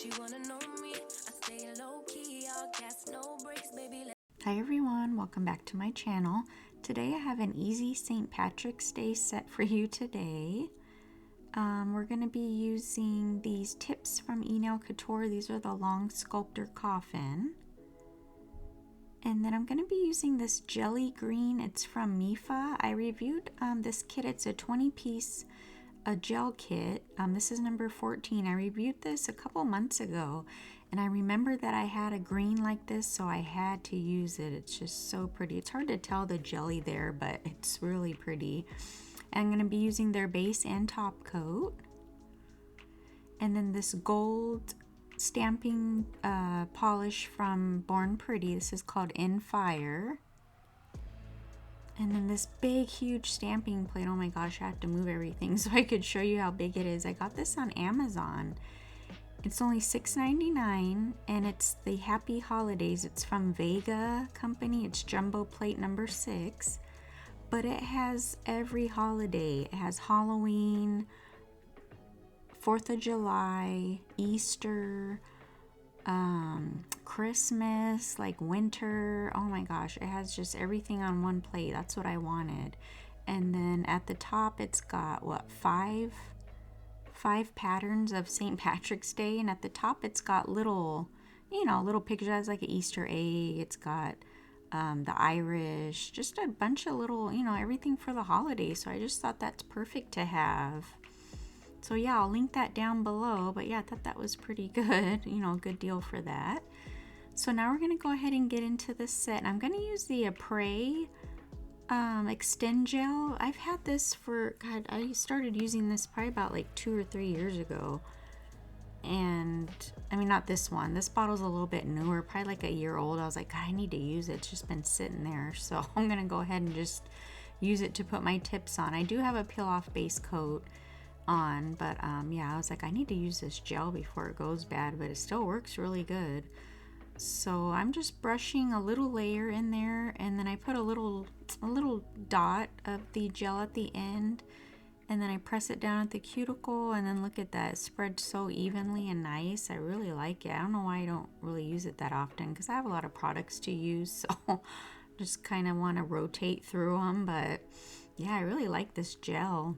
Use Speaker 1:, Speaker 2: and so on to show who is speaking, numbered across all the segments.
Speaker 1: She wanna know me. I stay low key, all gas, no brakes, baby.
Speaker 2: Hi everyone, welcome back to my channel. Today I have an easy St. Patrick's Day set for you today. We're going to be using these tips from Nail Couture. These are the long sculptor coffin. And then I'm going to be using this jelly green. It's from MEFA. I reviewed this kit. It's a 20-piece gel kit. This is number 14. I reviewed this a couple months ago. And I remember that I had a green like this, so I had to use it. It's just so pretty. It's hard to tell the jelly there, but it's really pretty. I'm going to be using their base and top coat. And then this gold stamping polish from Born Pretty. This is called In Fire. And then this big, huge stamping plate. Oh my gosh, I have to move everything so I could show you how big it is. I got this on Amazon. It's only $6.99 and it's the Happy Holidays. It's from Vega Company. It's jumbo plate number 6. But it has every holiday. It has Halloween, 4th of July, Easter, Christmas, like winter. Oh my gosh, it has just everything on one plate. That's what I wanted. And then at the top it's got what, five patterns of St. Patrick's Day, and at the top it's got little, little pictures. It has like an Easter egg. It's got the Irish, just a bunch of little, everything for the holidays. So I just thought that's perfect to have. So yeah, I'll link that down below. But yeah, I thought that was pretty good, good deal for that. So now we're gonna go ahead and get into the set. I'm gonna use the Apres extend gel. I've had this for, God, I started using this probably about like 2 or 3 years ago. And I mean, not this one. This bottle's a little bit newer, probably like a year old. I was like, God, I need to use it. It's just been sitting there. So I'm gonna go ahead and just use it to put my tips on. I do have a peel off base coat on, but yeah, I was like, I need to use this gel before it goes bad, but it still works really good. So I'm just brushing a little layer in there, and then I put a little dot of the gel at the end, and then I press it down at the cuticle, and then look at that, it spreads so evenly and nice. I really like it. I don't know why I don't really use it that often, because I have a lot of products to use, so just kind of want to rotate through them. But yeah, I really like this gel.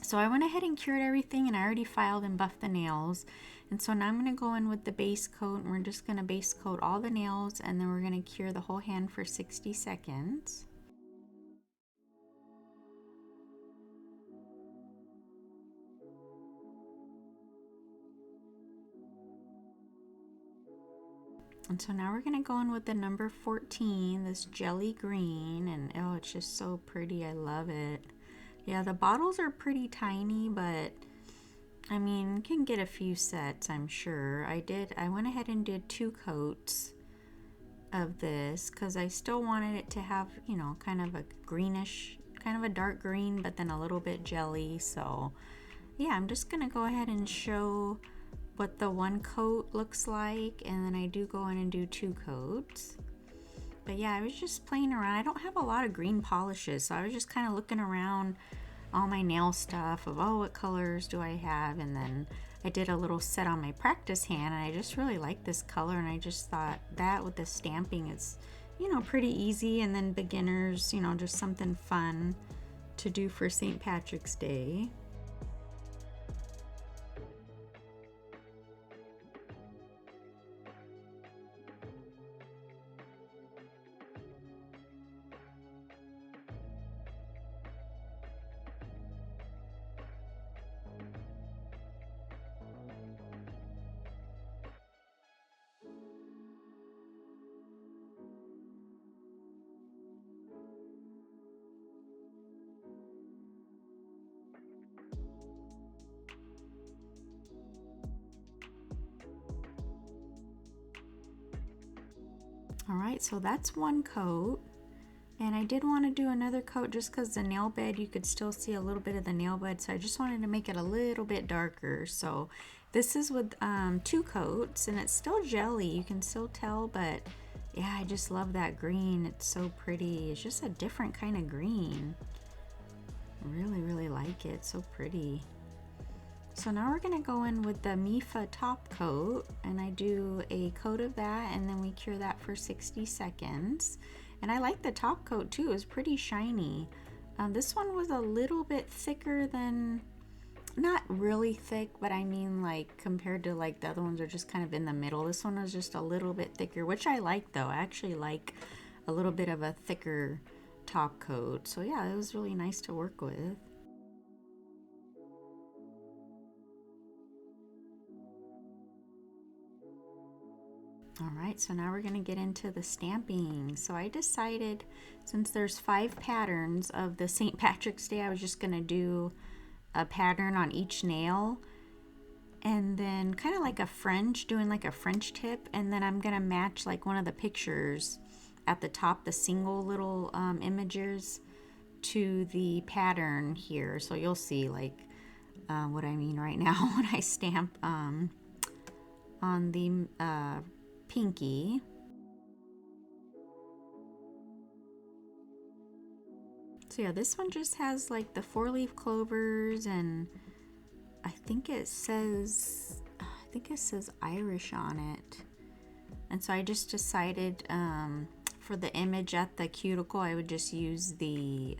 Speaker 2: So I went ahead and cured everything, and I already filed and buffed the nails. And so now I'm going to go in with the base coat, and we're just going to base coat all the nails, and then we're going to cure the whole hand for 60 seconds. And so now we're going to go in with the number 14, this jelly green, and oh, it's just so pretty. I love it. Yeah, the bottles are pretty tiny, but I mean, you can get a few sets, I'm sure. I went ahead and did 2 coats of this because I still wanted it to have, kind of a greenish, kind of a dark green, but then a little bit jelly. So yeah, I'm just gonna go ahead and show what the 1 coat looks like, and then I do go in and do 2 coats. But yeah, I was just playing around. I don't have a lot of green polishes, so I was just kind of looking around all my nail stuff of, oh, what colors do I have? And then I did a little set on my practice hand, and I just really like this color, and I just thought that with the stamping is, pretty easy. And then beginners, just something fun to do for St. Patrick's Day. All right, so that's 1 coat, and I did want to do another coat just because the nail bed, you could still see a little bit of the nail bed, so I just wanted to make it a little bit darker. So this is with 2 coats, and it's still jelly, you can still tell, but yeah, I just love that green. It's so pretty. It's just a different kind of green. I really like it. It's so pretty. So now we're gonna go in with the MEFA top coat, and I do a coat of that, and then we cure that for 60 seconds. And I like the top coat too, it's pretty shiny. This one was a little bit thicker than, not really thick, but I mean like compared to like the other ones are just kind of in the middle. This one was just a little bit thicker, which I like though. I actually like a little bit of a thicker top coat. So yeah, it was really nice to work with. All right, so now we're gonna get into the stamping. So I decided, since there's 5 patterns of the St. Patrick's Day, I was just gonna do a pattern on each nail, and then kind of like a French, doing like a French tip, and then I'm gonna match like one of the pictures at the top, the single little images, to the pattern here. So you'll see like what I mean right now when I stamp on the pinky. So yeah, this one just has like the 4-leaf clovers, and I think it says Irish on it. And so I just decided for the image at the cuticle, I would just use the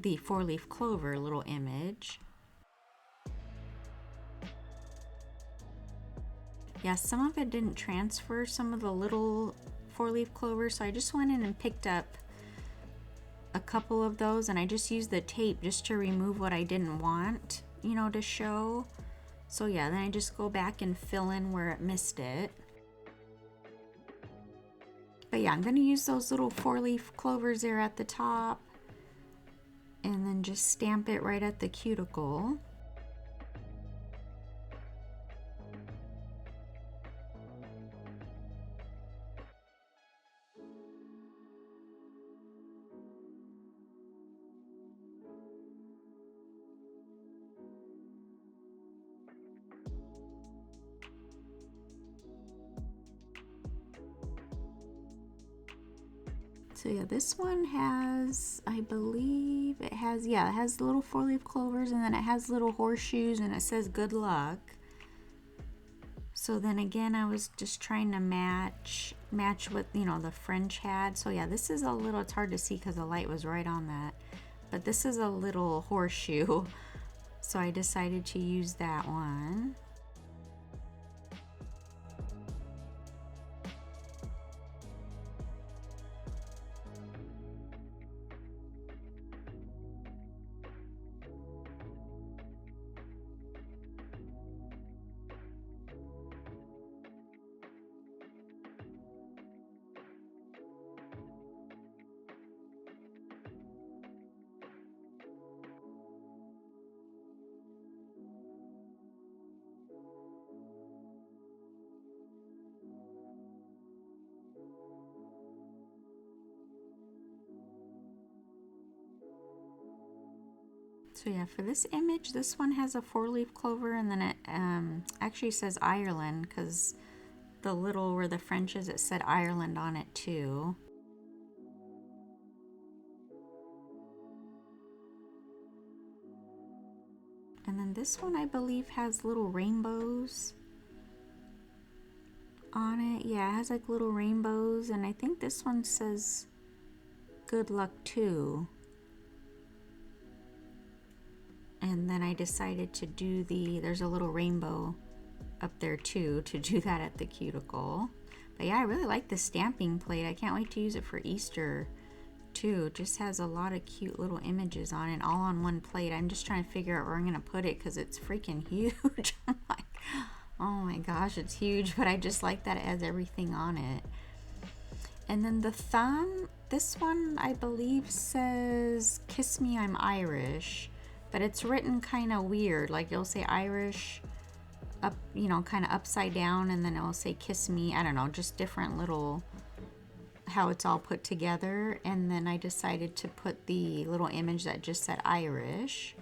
Speaker 2: 4-leaf clover little image. Yeah, some of it didn't transfer, some of the little 4-leaf clovers, so I just went in and picked up a couple of those, and I just used the tape just to remove what I didn't want, you know, to show. So yeah, then I just go back and fill in where it missed it. But yeah, I'm gonna use those little 4-leaf clovers there at the top, and then just stamp it right at the cuticle. So yeah, this one has, I believe it has, yeah, it has little 4-leaf clovers, and then it has little horseshoes, and it says good luck. So then again, I was just trying to match what, you know, the French had. So yeah, this is a little, it's hard to see because the light was right on that, but this is a little horseshoe. So I decided to use that one. So yeah, for this image, this one has a 4-leaf clover, and then it actually says Ireland, because the little where the French is, it said Ireland on it too. And then this one, I believe, has little rainbows on it. Yeah, it has like little rainbows, and I think this one says good luck too. And then I decided to do there's a little rainbow up there too, to do that at the cuticle. But yeah, I really like the stamping plate. I can't wait to use it for Easter too. It just has a lot of cute little images on it, all on one plate. I'm just trying to figure out where I'm gonna put it because it's freaking huge. I'm like, oh my gosh, it's huge, but I just like that it has everything on it. And then the thumb, this one I believe says, "Kiss me, I'm Irish." But it's written kind of weird, like you'll say Irish up, you know, kind of upside down, and then it'll say kiss me. I don't know, just different little, how it's all put together. And then I decided to put the little image that just said Irish.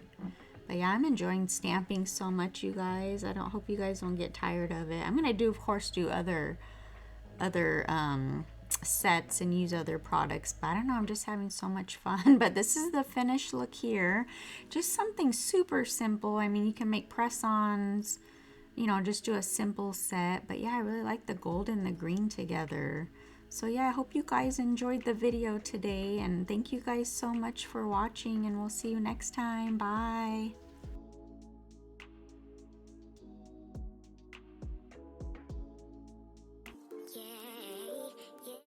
Speaker 2: But yeah, I'm enjoying stamping so much, you guys. I don't hope you guys don't get tired of it. I'm gonna do, of course, do other sets and use other products, but I don't know, I'm just having so much fun. But this is the finished look here. Just something super simple. I mean, you can make press-ons, you know, just do a simple set. But yeah, I really like the gold and the green together. So yeah, I hope you guys enjoyed the video today, and thank you guys so much for watching, and we'll see you next time. Bye.